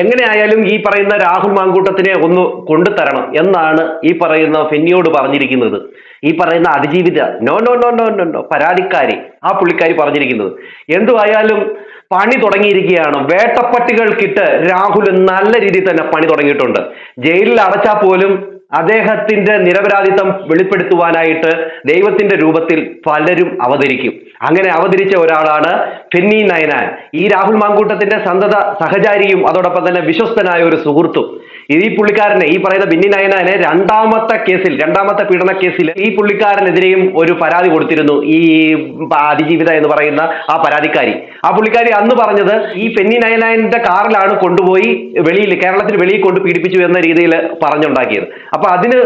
എങ്ങനെയായാലും ഈ പറയുന്ന രാഹുൽ മാങ്കൂട്ടത്തിനെ ഒന്ന് കൊണ്ടുതരണം എന്നാണ് ഈ പറയുന്ന ഫെന്നിയോട് പറഞ്ഞിരിക്കുന്നത്. ഈ പറയുന്ന അതിജീവിത no no no no no no പരാതിക്കാരി ആ പുള്ളിക്കാരി പറഞ്ഞിരിക്കുന്നത്. എന്തുവായാലും പണി തുടങ്ങിയിരിക്കുകയാണ്. വേട്ടപ്പട്ടികൾക്കിട്ട് രാഹുൽ നല്ല രീതിയിൽ തന്നെ പണി തുടങ്ങിയിട്ടുണ്ട്. ജയിലിൽ അടച്ചാൽ പോലും അദ്ദേഹത്തിന്റെ നിരപരാധിത്വം വെളിപ്പെടുത്തുവാനായിട്ട് ദൈവത്തിന്റെ രൂപത്തിൽ പലരും അവതരിക്കും. അങ്ങനെ അവതരിച്ച ഒരാളാണ് ഫെന്നി നയനാൻ. ഈ രാഹുൽ മാങ്കൂട്ടത്തിന്റെ സന്തത സഹചാരിയും അതോടൊപ്പം തന്നെ വിശ്വസ്തനായ ഒരു സുഹൃത്തും. ഈ പുള്ളിക്കാരനെ ഈ പറയുന്ന ബിന്നി നയനാനെ രണ്ടാമത്തെ പീഡന കേസിൽ ഈ പുള്ളിക്കാരനെതിരെയും ഒരു പരാതി കൊടുത്തിരുന്നു ഈ അതിജീവിത എന്ന് പറയുന്ന ആ പരാതിക്കാരി. ആ പുള്ളിക്കാരി അന്ന് പറഞ്ഞത് ഈ ഫെന്നി നയനാന്റെ കാറിലാണ് കൊണ്ടുപോയി കേരളത്തിന് വെളിയിൽ കൊണ്ട് പീഡിപ്പിച്ചു എന്ന രീതിയിൽ പറഞ്ഞുണ്ടാക്കിയത്. അപ്പൊ അതിന്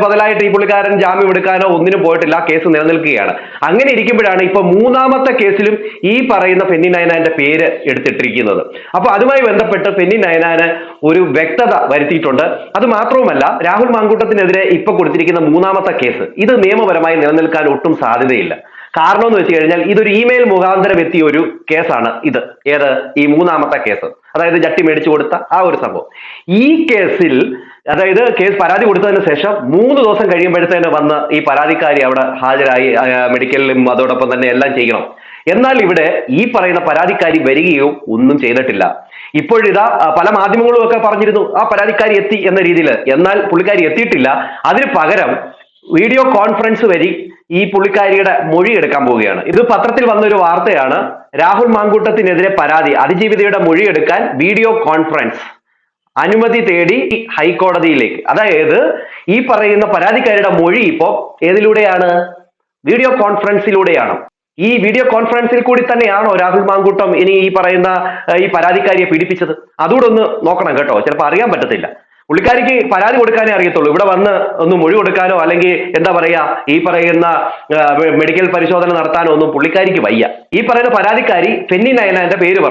ബദലായിട്ട് ഈ പുള്ളിക്കാരൻ ജാമ്യം എടുക്കാനോ ഒന്നിനും പോയിട്ടില്ല. കേസ് നിലനിൽക്കുകയാണ്. അങ്ങനെ ഇരിക്കുമ്പോഴാണ് ഇപ്പൊ മൂന്നാമത്തെ കേസിലും ഈ പറയുന്ന ഫെന്നി നയനാന്റെ പേര് എടുത്തിട്ടിരിക്കുന്നത്. അപ്പൊ അതുമായി ബന്ധപ്പെട്ട് ഫെന്നി നയനാന് ഒരു വ്യക്തത വരുത്തിയിട്ടുണ്ട്. അത് മാത്രവുമല്ല, രാഹുൽ മാങ്കൂട്ടത്തിനെതിരെ ഇപ്പൊ കൊടുത്തിരിക്കുന്ന മൂന്നാമത്തെ കേസ് ഇത് നിയമപരമായി നിലനിൽക്കാൻ ഒട്ടും സാധ്യതയില്ല. കാരണം എന്ന് വെച്ച് കഴിഞ്ഞാൽ ഇതൊരു ഇമെയിൽ മുഖാന്തരം എത്തിയ ഒരു കേസാണ് ഇത്. ഈ മൂന്നാമത്തെ കേസ്, അതായത് ജട്ടി മേടിച്ചു കൊടുത്ത ആ ഒരു സംഭവം. ഈ കേസിൽ അതായത് പരാതി കൊടുത്തതിന് ശേഷം 3 ദിവസം കഴിയുമ്പോഴത്തേന് വന്ന് ഈ പരാതിക്കാരി അവിടെ ഹാജരായി മെഡിക്കലിലും അതോടൊപ്പം തന്നെ എല്ലാം ചെയ്യണം. എന്നാൽ ഇവിടെ ഈ പറയുന്ന പരാതിക്കാരി വരികയോ ഒന്നും ചെയ്തിട്ടില്ല. ഇപ്പോഴിതാ പല മാധ്യമങ്ങളും ഒക്കെ പറഞ്ഞിരുന്നു ആ പരാതിക്കാരി എത്തി എന്ന രീതിയിൽ. എന്നാൽ പുള്ളിക്കാരി എത്തിയിട്ടില്ല. അതിന് പകരം വീഡിയോ കോൺഫറൻസ് വഴി ഈ പുള്ളിക്കാരിയുടെ മൊഴി എടുക്കാൻ പോവുകയാണ്. ഇത് പത്രത്തിൽ വന്നൊരു വാർത്തയാണ്. രാഹുൽ മാങ്കൂട്ടത്തിനെതിരെ പരാതി, അതിജീവിതയുടെ മൊഴി എടുക്കാൻ വീഡിയോ കോൺഫറൻസ് അനുമതി തേടി ഹൈക്കോടതിയിലേക്ക്. അതായത് ഈ പറയുന്ന പരാതിക്കാരിയുടെ മൊഴി ഇപ്പോ ഏതിലൂടെയാണ്? വീഡിയോ കോൺഫറൻസിലൂടെയാണ്. ഈ വീഡിയോ കോൺഫറൻസിൽ കൂടി തന്നെയാണോ രാഹുൽ മാങ്കൂട്ടം ഇനി ഈ പറയുന്ന ഈ പരാതിക്കാരിയെ പീഡിപ്പിച്ചത്? അതുകൂടെ ഒന്ന് നോക്കണം കേട്ടോ. ചിലപ്പോൾ അറിയാൻ പറ്റത്തില്ല. പുള്ളിക്കാരിക്ക് പരാതി കൊടുക്കാനേ അറിയത്തുള്ളൂ. ഇവിടെ വന്ന് ഒന്ന് മൊഴി കൊടുക്കാനോ അല്ലെങ്കിൽ എന്താ പറയാ ഈ പറയുന്ന മെഡിക്കൽ പരിശോധന നടത്താനോ ഒന്നും പുള്ളിക്കാരിക്ക് വയ്യ. ഈ പറയുന്ന പരാതിക്കാരി ഫെന്നി നയനാന്റെ പേര്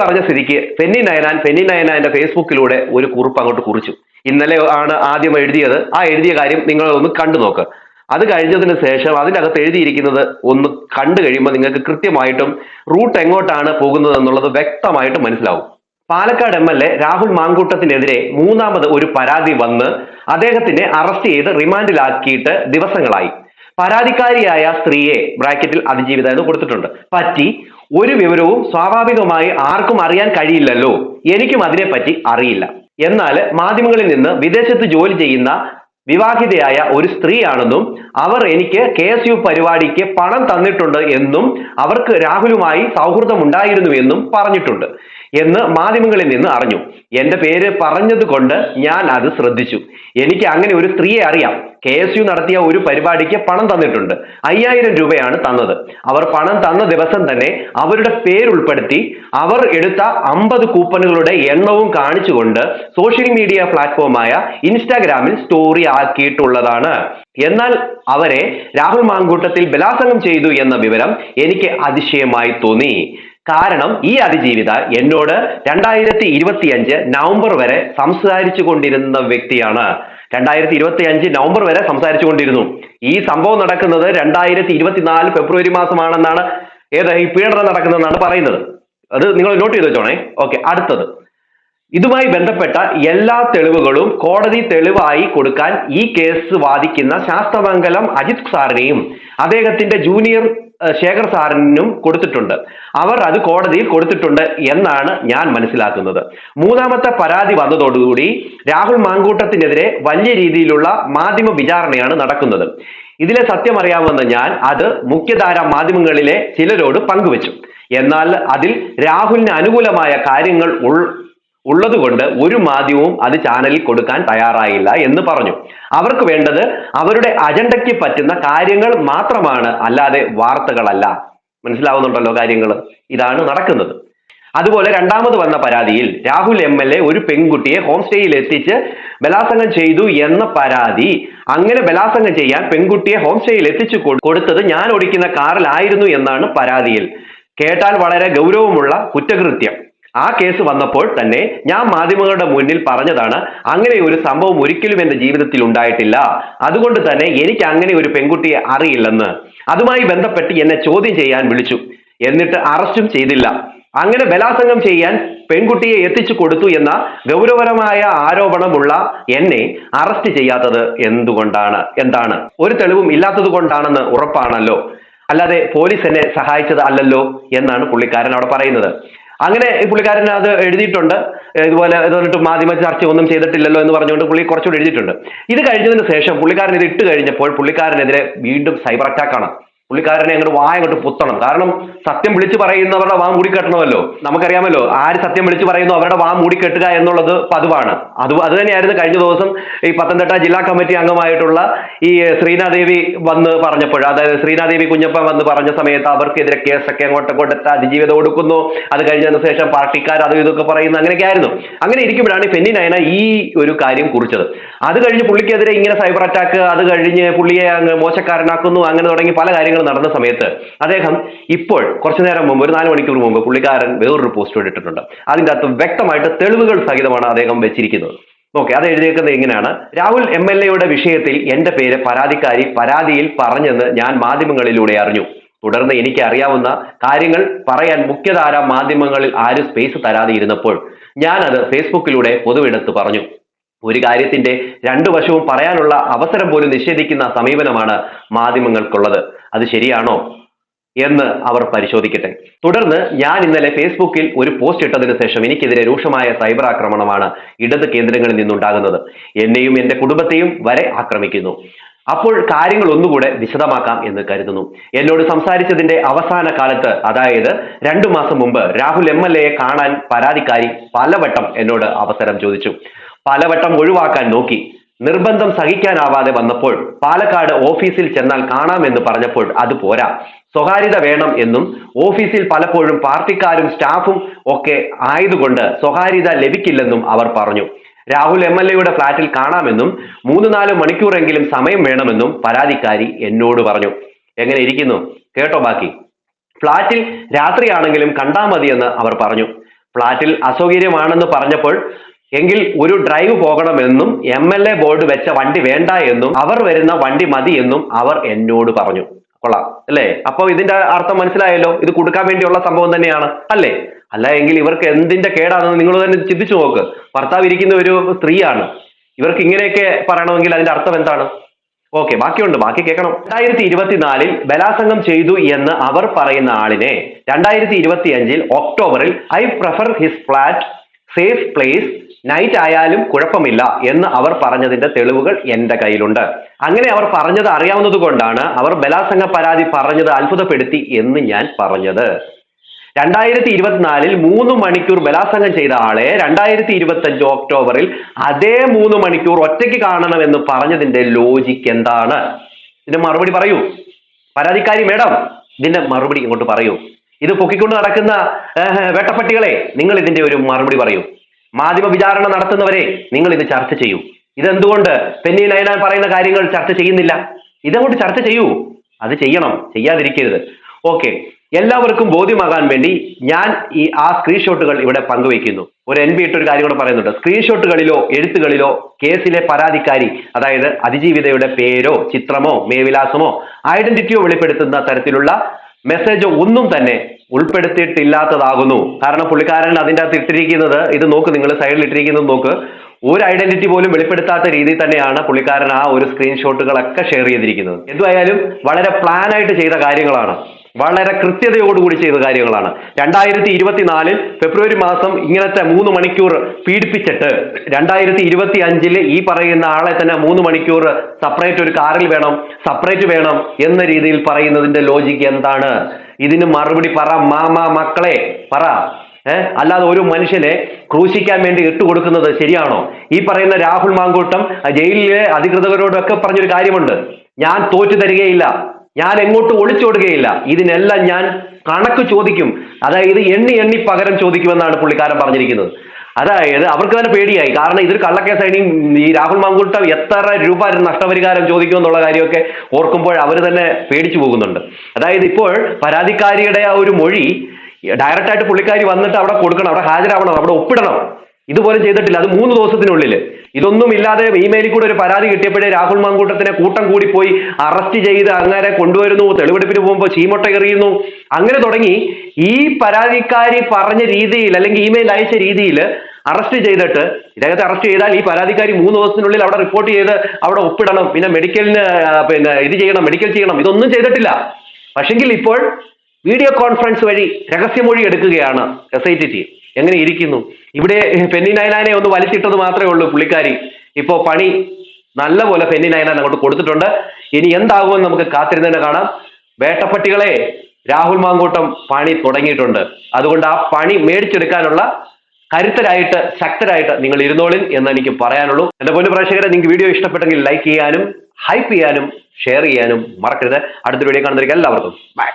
പറഞ്ഞ സ്ഥിതിക്ക് ഫെന്നി നയനാന്റെ ഫേസ്ബുക്കിലൂടെ ഒരു കുറിപ്പ് അങ്ങോട്ട് കുറിച്ചു. ഇന്നലെ ആണ് ആദ്യം എഴുതിയത്. ആ എഴുതിയ കാര്യം നിങ്ങൾ ഒന്ന് കണ്ടു നോക്ക്. അത് കഴിഞ്ഞതിന് ശേഷം അതിനകത്ത് എഴുതിയിരിക്കുന്നത് ഒന്ന് കണ്ടു കഴിയുമ്പോൾ നിങ്ങൾക്ക് കൃത്യമായിട്ടും റൂട്ട് എങ്ങോട്ടാണ് പോകുന്നത് എന്നുള്ളത് വ്യക്തമായിട്ട് മനസ്സിലാവും. പാലക്കാട് MLA രാഹുൽ മാങ്കൂട്ടത്തിനെതിരെ മൂന്നാമത് ഒരു പരാതി വന്ന് അദ്ദേഹത്തിനെ അറസ്റ്റ് ചെയ്ത് റിമാൻഡിലാക്കിയിട്ട് ദിവസങ്ങളായി. പരാതിക്കാരിയായ സ്ത്രീയെ ബ്രാക്കറ്റിൽ അതിജീവിത എന്ന് കൊടുത്തിട്ടുണ്ട് പറ്റി ഒരു വിവരവും സ്വാഭാവികമായി ആർക്കും അറിയാൻ കഴിയില്ലല്ലോ. എനിക്കും അതിനെപ്പറ്റി അറിയില്ല. എന്നാൽ മാധ്യമങ്ങളിൽ നിന്ന് വിദേശത്ത് ജോലി ചെയ്യുന്ന വിവാഹിതയായ ഒരു സ്ത്രീയാണെന്നും അവർ എനിക്ക് KSU പരിപാടിക്ക് പണം തന്നിട്ടുണ്ട് എന്നും അവർക്ക് രാഹുലുമായി സൗഹൃദം ഉണ്ടായിരുന്നു എന്നും പറഞ്ഞിട്ടുണ്ട് എന്ന് മാധ്യമങ്ങളിൽ നിന്ന് അറിഞ്ഞു. എന്റെ പേര് പറഞ്ഞത് കൊണ്ട് ഞാൻ അത് ശ്രദ്ധിച്ചു. എനിക്ക് അങ്ങനെ ഒരു സ്ത്രീയെ അറിയാം. KSU നടത്തിയ ഒരു പരിപാടിക്ക് പണം തന്നിട്ടുണ്ട്. 5000 രൂപയാണ് തന്നത്. അവർ പണം തന്ന ദിവസം തന്നെ അവരുടെ പേരുൾപ്പെടുത്തി അവർ എടുത്ത 50 കൂപ്പണുകളുടെ എണ്ണവും കാണിച്ചുകൊണ്ട് സോഷ്യൽ മീഡിയ പ്ലാറ്റ്ഫോമായ ഇൻസ്റ്റാഗ്രാമിൽ സ്റ്റോറി ആക്കിയിട്ടുള്ളതാണ്. എന്നാൽ അവരെ രാഹുൽ മാങ്കൂട്ടത്തിൽ ബലാത്സംഗം ചെയ്തു എന്ന വിവരം എനിക്ക് അതിശയമായി തോന്നി. കാരണം ഈ അതിജീവിത എന്നോട് 2025 നവംബർ വരെ സംസാരിച്ചു കൊണ്ടിരുന്ന വ്യക്തിയാണ്. 2025 നവംബർ വരെ സംസാരിച്ചു കൊണ്ടിരുന്നു. ഈ സംഭവം നടക്കുന്നത് 2024 ഫെബ്രുവരി മാസമാണെന്നാണ് ഈ പീഡനം നടക്കുന്നതെന്നാണ് പറയുന്നത്. അത് നിങ്ങൾ നോട്ട് ചെയ്ത് വെച്ചോണേ. ഓക്കെ, അടുത്തത് ഇതുമായി ബന്ധപ്പെട്ട എല്ലാ തെളിവുകളും കോടതി തെളിവായി കൊടുക്കാൻ ഈ കേസ് വാദിക്കുന്ന ശാസ്തമംഗലം അജിത് സാറിനെയും അദ്ദേഹത്തിന്റെ ജൂനിയർ ശേഖർ സാറിനും കൊടുത്തിട്ടുണ്ട്. അവർ അത് കോടതിയിൽ കൊടുത്തിട്ടുണ്ട് എന്നാണ് ഞാൻ മനസ്സിലാക്കുന്നത്. മൂന്നാമത്തെ പരാതി വന്നതോടുകൂടി രാഹുൽ മാങ്കൂട്ടത്തിനെതിരെ വലിയ രീതിയിലുള്ള മാധ്യമ വിചാരണയാണ് നടക്കുന്നത്. ഇതിലെ സത്യം അറിയാമെന്ന് ഞാൻ അത് മുഖ്യധാര മാധ്യമങ്ങളിലെ ചിലരോട് പങ്കുവച്ചു. എന്നാൽ അതിൽ രാഹുലിന് അനുകൂലമായ കാര്യങ്ങൾ ഉള്ളതുകൊണ്ട് ഒരു മാധ്യമവും അത് ചാനലിൽ കൊടുക്കാൻ തയ്യാറായില്ല എന്ന് പറഞ്ഞു. അവർക്ക് വേണ്ടത് അവരുടെ അജണ്ടയ്ക്ക് പറ്റുന്ന കാര്യങ്ങൾ മാത്രമാണ്, അല്ലാതെ വാർത്തകളല്ല. മനസ്സിലാവുന്നുണ്ടല്ലോ കാര്യങ്ങൾ? ഇതാണ് നടക്കുന്നത്. അതുപോലെ രണ്ടാമത് വന്ന പരാതിയിൽ രാഹുൽ MLA ഒരു പെൺകുട്ടിയെ ഹോം സ്റ്റേയിൽ എത്തിച്ച് ബലാത്സംഗം ചെയ്തു എന്ന പരാതി. അങ്ങനെ ബലാത്സംഗം ചെയ്യാൻ പെൺകുട്ടിയെ ഹോം സ്റ്റേയിൽ എത്തിച്ചു കൊടുത്തത് ഞാൻ ഓടിക്കുന്ന കാറിലായിരുന്നു എന്നാണ് പരാതിയിൽ. കേട്ടാൽ വളരെ ഗൗരവമുള്ള കുറ്റകൃത്യം. ആ കേസ് വന്നപ്പോൾ തന്നെ ഞാൻ മാധ്യമങ്ങളുടെ മുന്നിൽ പറഞ്ഞതാണ്, അങ്ങനെ ഒരു സംഭവം ഒരിക്കലും എന്റെ ജീവിതത്തിൽ ഉണ്ടായിട്ടില്ല. അതുകൊണ്ട് തന്നെ എനിക്ക് അങ്ങനെ ഒരു പെൺകുട്ടിയെ അറിയില്ലെന്ന്. അതുമായി ബന്ധപ്പെട്ട് എന്നെ ചോദ്യം ചെയ്യാൻ വിളിച്ചു. എന്നിട്ട് അറസ്റ്റും ചെയ്തില്ല. അങ്ങനെ ബലാത്സംഗം ചെയ്യാൻ പെൺകുട്ടിയെ എത്തിച്ചു കൊടുത്തു എന്ന ഗൗരവപരമായ ആരോപണമുള്ള എന്നെ അറസ്റ്റ് ചെയ്യാത്തത് എന്താണ്? ഒരു തെളിവും ഇല്ലാത്തത് കൊണ്ടാണെന്ന് ഉറപ്പാണല്ലോ, അല്ലാതെ പോലീസ് എന്നെ സഹായിച്ചത് അല്ലല്ലോ എന്നാണ് പുള്ളിക്കാരൻ അവിടെ പറയുന്നത്. അങ്ങനെ ഈ പുള്ളിക്കാരൻ അത് എഴുതിയിട്ടുണ്ട്. ഇതുപോലെ എന്നിട്ട് മാധ്യമ ചർച്ച ഒന്നും ചെയ്തിട്ടില്ലല്ലോ എന്ന് പറഞ്ഞുകൊണ്ട് പുള്ളി കുറച്ചുകൂടി എഴുതിയിട്ടുണ്ട്. ഇത് കഴിഞ്ഞതിന് ശേഷം പുള്ളിക്കാരൻ ഇത് ഇട്ട് കഴിഞ്ഞപ്പോൾ പുള്ളിക്കാരനെതിരെ വീണ്ടും സൈബർ അറ്റാക്കാണ്. പുള്ളിക്കാരനെ അങ്ങോട്ട് അങ്ങോട്ട് പുത്തണം. കാരണം സത്യം വിളിച്ചു പറയുന്നവരുടെ വാ മൂടിക്കെട്ടണമല്ലോ. നമുക്കറിയാമല്ലോ, ആര് സത്യം വിളിച്ചു പറയുന്നു അവരുടെ വാ മൂടിക്കെട്ടുക എന്നുള്ളത് പതിവാണ്. അത് തന്നെയായിരുന്നു കഴിഞ്ഞ ദിവസം ഈ പത്തനംതിട്ട ജില്ലാ കമ്മിറ്റി അംഗമായിട്ടുള്ള ഈ ശ്രീനാദേവി വന്ന് പറഞ്ഞപ്പോൾ, അതായത് ശ്രീനാദേവി കുഞ്ഞപ്പ വന്ന് പറഞ്ഞ സമയത്ത് അവർക്കെതിരെ കേസൊക്കെ അങ്ങോട്ട് അതിജീവിതം കൊടുക്കുന്നു. അത് കഴിഞ്ഞതിന് ശേഷം പാർട്ടിക്കാർ അതും ഇതൊക്കെ പറയുന്നു. അങ്ങനെയൊക്കെ ആയിരുന്നു. അങ്ങനെ ഇരിക്കുമ്പോഴാണ് ഫെന്നി നയന ഈ ഒരു കാര്യം കുറിച്ചത്. അത് കഴിഞ്ഞ് പുള്ളിക്കെതിരെ ഇങ്ങനെ സൈബർ അറ്റാക്ക്, അത് കഴിഞ്ഞ് പുള്ളിയെ അങ്ങ് മോശക്കാരനാക്കുന്നു, അങ്ങനെ തുടങ്ങി പല കാര്യങ്ങൾ നടന്ന സമയത്ത് അദ്ദേഹം ഇപ്പോൾ കുറച്ചു നേരം മുമ്പ്, ഒരു 4 മണിക്കൂർ മുമ്പ് പുള്ളിക്കാരൻ വേറൊരു പോസ്റ്റ് ഇട്ടിട്ടുണ്ട്. അതിൻ്റെ അകത്ത് വ്യക്തമായിട്ട് തെളിവുകൾ സഹിതമാണ് അദ്ദേഹം വെച്ചിരിക്കുന്നത്. ഓക്കെ, അത് എഴുതിയേക്കുന്നത് ഇങ്ങനെയാണ്: രാഹുൽ MLA വിഷയത്തിൽ എന്റെ പേര് പരാതിയിൽ പറഞ്ഞെന്ന് ഞാൻ മാധ്യമങ്ങളിലൂടെ അറിഞ്ഞു. തുടർന്ന് എനിക്ക് അറിയാവുന്ന കാര്യങ്ങൾ പറയാൻ മുഖ്യധാര മാധ്യമങ്ങളിൽ ആരും സ്പേസ് തരാതെ ഇരുന്നപ്പോൾ ഞാനത് ഫേസ്ബുക്കിലൂടെ പൊതുവിടത്ത് പറഞ്ഞു. ഒരു കാര്യത്തിന്റെ 2 വശവും പറയാനുള്ള അവസരം പോലും നിഷേധിക്കുന്ന സമീപനമാണ് മാധ്യമങ്ങൾക്കുള്ളത്. അത് ശരിയാണോ എന്ന് അവർ പരിശോധിക്കട്ടെ. തുടർന്ന് ഞാൻ ഇന്നലെ ഫേസ്ബുക്കിൽ ഒരു പോസ്റ്റ് ഇട്ടതിനു ശേഷം എനിക്കെതിരെ രൂക്ഷമായ സൈബർ ആക്രമണമാണ് ഇടത് കേന്ദ്രങ്ങളിൽ നിന്നുണ്ടാകുന്നത്. എന്നെയും എന്റെ കുടുംബത്തെയും വരെ ആക്രമിക്കുന്നു. അപ്പോൾ കാര്യങ്ങൾ ഒന്നുകൂടെ വിശദമാക്കാം എന്ന് കരുതുന്നു. എന്നോട് സംസാരിച്ചതിന്റെ അവസാന കാലത്ത്, അതായത് 2 മാസം മുമ്പ്, രാഹുൽ MLA കാണാൻ പരാതിക്കാരി പലവട്ടം എന്നോട് അവസരം ചോദിച്ചു. പലവട്ടം ഒഴിവാക്കാൻ നോക്കി. നിർബന്ധം സഹിക്കാനാവാതെ വന്നപ്പോൾ പാലക്കാട് ഓഫീസിൽ ചെന്നാൽ കാണാമെന്ന് പറഞ്ഞപ്പോൾ അത് പോരാ, സ്വകാര്യത വേണം എന്നും ഓഫീസിൽ പലപ്പോഴും പാർട്ടിക്കാരും സ്റ്റാഫും ഒക്കെ ആയതുകൊണ്ട് സ്വകാര്യത ലഭിക്കില്ലെന്നും അവർ പറഞ്ഞു. രാഹുൽ MLA ഫ്ളാറ്റിൽ കാണാമെന്നും 3-4 മണിക്കൂറെങ്കിലും സമയം വേണമെന്നും പരാതിക്കാരി എന്നോട് പറഞ്ഞു. എങ്ങനെ ഇരിക്കുന്നു കേട്ടോ ബാക്കി. ഫ്ളാറ്റിൽ രാത്രിയാണെങ്കിലും കണ്ടാ മതിയെന്ന് അവർ പറഞ്ഞു. ഫ്ളാറ്റിൽ അസൗകര്യമാണെന്ന് പറഞ്ഞപ്പോൾ എങ്കിൽ ഒരു ഡ്രൈവ് പോകണമെന്നും MLA ബോർഡ് വെച്ച വണ്ടി വേണ്ട എന്നും അവർ വരുന്ന വണ്ടി മതി എന്നും അവർ എന്നോട് പറഞ്ഞു. കൊള്ളാം അല്ലേ? അപ്പൊ ഇതിന്റെ അർത്ഥം മനസ്സിലായല്ലോ. ഇത് കൊടുക്കാൻ വേണ്ടിയുള്ള സംഭവം തന്നെയാണ് അല്ലേ? അല്ല എങ്കിൽ ഇവർക്ക് എന്തിന്റെ കേടാണെന്ന് നിങ്ങൾ തന്നെ ചിന്തിച്ചു നോക്ക്. ഭർത്താവ് ഇരിക്കുന്ന ഒരു സ്ത്രീയാണ്. ഇവർക്ക് ഇങ്ങനെയൊക്കെ പറയണമെങ്കിൽ അതിന്റെ അർത്ഥം എന്താണ്? ഓക്കെ, ബാക്കിയുണ്ട്, ബാക്കി കേൾക്കണം. 2024 ബലാത്സംഗം ചെയ്തു എന്ന് അവർ പറയുന്ന ആളിനെ 2025 ഒക്ടോബറിൽ I prefer his flat, safe place, night ആയാലും കുഴപ്പമില്ല എന്ന് അവർ പറഞ്ഞതിന്റെ തെളിവുകൾ എന്റെ കയ്യിലുണ്ട്. അങ്ങനെ അവർ പറഞ്ഞത് അറിയാവുന്നത് കൊണ്ടാണ് അവർ ബലാത്സംഗ പരാതി പറഞ്ഞത് അത്ഭുതപ്പെടുത്തി എന്ന് ഞാൻ പറഞ്ഞത്. 2024 3 മണിക്കൂർ ബലാത്സംഗം ചെയ്ത ആളെ 2025 ഒക്ടോബറിൽ അതേ 3 മണിക്കൂർ ഒറ്റയ്ക്ക് കാണണമെന്ന് പറഞ്ഞതിന്റെ ലോജിക്ക് എന്താണ്? ഇതിന്റെ മറുപടി പറയൂ പരാതിക്കാരി മേഡം. ഇതിന്റെ മറുപടി ഇങ്ങോട്ട് പറയൂ. ഇത് പൊക്കിക്കൊണ്ട് നടക്കുന്ന വേട്ടപ്പട്ടികളെ, നിങ്ങൾ ഇതിന്റെ ഒരു മറുപടി പറയൂ. മാധ്യമ വിചാരണ നടത്തുന്നവരെ, നിങ്ങൾ ഇത് ചർച്ച ചെയ്യൂ. ഇതെന്തുകൊണ്ട് ഫെന്നി നയന പറയുന്ന കാര്യങ്ങൾ ചർച്ച ചെയ്യുന്നില്ല? ഇതങ്ങോട്ട് ചർച്ച ചെയ്യൂ. അത് ചെയ്യണം, ചെയ്യാതിരിക്കരുത്. ഓക്കെ, എല്ലാവർക്കും ബോധ്യമാകാൻ വേണ്ടി ഞാൻ ആ സ്ക്രീൻഷോട്ടുകൾ ഇവിടെ പങ്കുവയ്ക്കുന്നു. ഒരു NB ഇട്ടൊരു കാര്യം കൂടെ പറയുന്നുണ്ട്. സ്ക്രീൻഷോട്ടുകളിലോ എഴുത്തുകളിലോ കേസിലെ പരാതിക്കാരി, അതായത് അതിജീവിതയുടെ പേരോ ചിത്രമോ മേൽവിലാസമോ ഐഡന്റിറ്റിയോ വെളിപ്പെടുത്തുന്ന തരത്തിലുള്ള മെസ്സേജ് ഒന്നും തന്നെ ഉൾപ്പെടുത്തിയിട്ടില്ലാത്തതാകുന്നു. കാരണം പുള്ളിക്കാരൻ അതിൻ്റെ അകത്ത് ഇട്ടിരിക്കുന്നത്, ഇത് നോക്ക്, നിങ്ങൾ സൈഡിൽ ഇട്ടിരിക്കുന്നത് നോക്ക്, ഒരു ഐഡന്റിറ്റി പോലും വെളിപ്പെടുത്താത്ത രീതിയിൽ തന്നെയാണ് പുള്ളിക്കാരൻ ആ ഒരു സ്ക്രീൻഷോട്ടുകളൊക്കെ ഷെയർ ചെയ്തിരിക്കുന്നത്. എന്തായാലും വളരെ പ്ലാൻ ആയിട്ട് ചെയ്ത കാര്യങ്ങളാണ്, വളരെ കൃത്യതയോടുകൂടി ചെയ്ത കാര്യങ്ങളാണ്. 2024 ഫെബ്രുവരി മാസം ഇങ്ങനത്തെ 3 മണിക്കൂർ പീഡിപ്പിച്ചിട്ട് 2025 ഈ പറയുന്ന ആളെ തന്നെ 3 മണിക്കൂർ സെപ്പറേറ്റ് ഒരു കാറിൽ വേണം, സെപ്പറേറ്റ് വേണം എന്ന രീതിയിൽ പറയുന്നതിന്റെ ലോജിക്ക് എന്താണ്? ഇതിന് മറുപടി പറ മക്കളെ, പറ. അല്ലാതെ ഒരു മനുഷ്യനെ ക്രൂശിക്കാൻ വേണ്ടി ഇട്ടുകൊടുക്കുന്നത് ശരിയാണോ? ഈ പറയുന്ന രാഹുൽ മാങ്കൂട്ടം ജയിലിലെ അധികൃതരോടൊക്കെ പറഞ്ഞൊരു കാര്യമുണ്ട്, ഞാൻ തോറ്റു തരികയില്ല, ഞാൻ എങ്ങോട്ടും ഒളിച്ചോടുകയില്ല, ഇതിനെല്ലാം ഞാൻ കണക്ക് ചോദിക്കും, അതായത് എണ്ണി പകരം ചോദിക്കുമെന്നാണ് പുള്ളിക്കാരൻ പറഞ്ഞിരിക്കുന്നത്. അതായത് അവർക്ക് തന്നെ പേടിയായി. കാരണം ഇതൊരു കള്ളക്കേസായി. ഈ രാഹുൽ മാങ്കൂട്ടം എത്ര രൂപ നഷ്ടപരിഹാരം ചോദിക്കുമെന്നുള്ള കാര്യമൊക്കെ ഓർക്കുമ്പോൾ അവർ തന്നെ പേടിച്ചു പോകുന്നുണ്ട്. അതായത് ഇപ്പോൾ പരാതിക്കാരിയുടെ ആ ഒരു മൊഴി ഡയറക്റ്റായിട്ട് പുള്ളിക്കാരി വന്നിട്ട് അവിടെ കൊടുക്കണം, അവിടെ ഹാജരാവണം, അവിടെ ഒപ്പിടണം. ഇതുപോലും ചെയ്തിട്ടില്ല. അത് 3 ദിവസത്തിനുള്ളിൽ. ഇതൊന്നും ഇല്ലാതെ ഇമെയിലിൽ കൂടെ ഒരു പരാതി കിട്ടിയപ്പോഴേ രാഹുൽ മാങ്കൂട്ടത്തിനെ കൂട്ടം കൂടി പോയി അറസ്റ്റ് ചെയ്ത് അങ്ങനെ കൊണ്ടുവരുന്നു, തെളിവെടുപ്പിന് പോകുമ്പോൾ ചീമൊട്ട എറിയുന്നു, അങ്ങനെ തുടങ്ങി ഈ പരാതിക്കാരി പറഞ്ഞ രീതിയിൽ അല്ലെങ്കിൽ ഇമെയിൽ അയച്ച രീതിയിൽ അറസ്റ്റ് ചെയ്തിട്ട് ഇദ്ദേഹത്തെ അറസ്റ്റ് ചെയ്താൽ ഈ പരാതിക്കാരി 3 ദിവസത്തിനുള്ളിൽ അവിടെ റിപ്പോർട്ട് ചെയ്ത് അവിടെ ഒപ്പിടണം, പിന്നെ മെഡിക്കലിന് ഇത് ചെയ്യണം, മെഡിക്കൽ ചെയ്യണം, ഇതൊന്നും ചെയ്തിട്ടില്ല. പക്ഷെങ്കിൽ ഇപ്പോൾ വീഡിയോ കോൺഫറൻസ് വഴി രഹസ്യമൊഴി എടുക്കുകയാണ് SIT ടീം. എങ്ങനെ ഇരിക്കുന്നു ഇവിടെ? ഫെന്നി നൈനാനെ ഒന്ന് വലിച്ചിട്ടത് മാത്രമേ ഉള്ളൂ പുള്ളിക്കാരി. ഇപ്പോ പണി നല്ലപോലെ ഫെന്നി നൈനാൻ അങ്ങോട്ട് കൊടുത്തിട്ടുണ്ട്. ഇനി എന്താകുമെന്ന് നമുക്ക് കാത്തിരുന്ന് കാണാം. വേട്ടപ്പട്ടികളെ രാഹുൽ മാങ്കൂട്ടം പണി തുടങ്ങിയിട്ടുണ്ട്. അതുകൊണ്ട് ആ പണി മേടിച്ചെടുക്കാനുള്ള കരുത്തരായിട്ട് ശക്തരായിട്ട് നിങ്ങൾ ഇരുന്നോളിൻ എന്ന് എനിക്ക് പറയാനുള്ളൂ. എന്റെ പൊന്നു പ്രേക്ഷകരെ, നിങ്ങൾക്ക് വീഡിയോ ഇഷ്ടപ്പെട്ടെങ്കിൽ ലൈക്ക് ചെയ്യാനും ഹൈപ്പ് ചെയ്യാനും ഷെയർ ചെയ്യാനും മറക്കരുത്. അടുത്ത വീഡിയോ കാണുന്നവർക്ക് എല്ലാവർക്കും ബൈ.